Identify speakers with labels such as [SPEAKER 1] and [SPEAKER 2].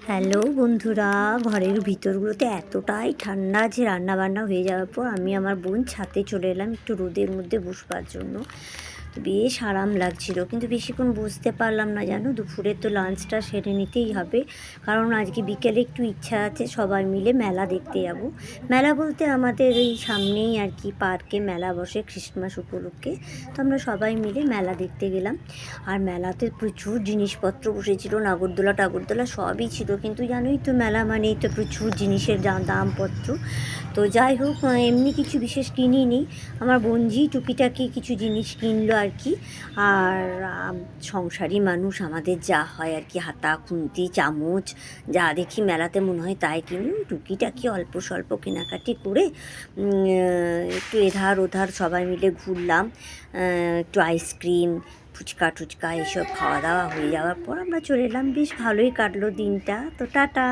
[SPEAKER 1] Hello বন্ধুরা, ঘরের ভিতরগুলোতে এতটাই ঠান্ডা যে রান্নাবান্না হয়ে যাওয়ার পর আমি আমার বোন ছাদে চলে এলাম একটু রোদের মধ্যে বসবার জন্য। তো বেশ আরাম লাগছিল, কিন্তু বেশিক্ষণ বসতে পারলাম না জানো। দুপুরে তো লাঞ্চটা সেরে নিতেই হবে, কারণ আজকে বিকেলে একটু ইচ্ছা আছে সবাই মিলে মেলা দেখতে যাব। মেলা বলতে আমাদের এই সামনেই আর কি পার্কে মেলা বসে ক্রিসমাস উপলক্ষে। তো আমরা সবাই মিলে মেলা দেখতে গেলাম। আর মেলাতে প্রচুর জিনিসপত্র বসেছিল, নাগরদোলা টাগরদোলা সবই ছিল, কিন্তু জানোই তো মেলা মানেই তো প্রচুর জিনিসের দামপত্র। তো যাই হোক, এমনি কিছু বিশেষ কিনিনি, আমার বোনঝি টুকিটাকি কিছু জিনিস কিনলো আর কি। আর সংসারী মানুষ আমাদের যা হয় আর কি, হাতা খুন্তি চামচ যা দেখি মেলাতে মনে হয় তাই কিনি। টুকিটাকি অল্প স্বল্প কেনাকাটি করে একটু এধার ওধার সবাই মিলে ঘুরলাম। একটু আইসক্রিম ফুচকা টুচকা এসব খাওয়া দাওয়া হয়ে যাওয়ার পর আমরা চলে এলাম। বেশ ভালোই কাটলো দিনটা। তো টাটা।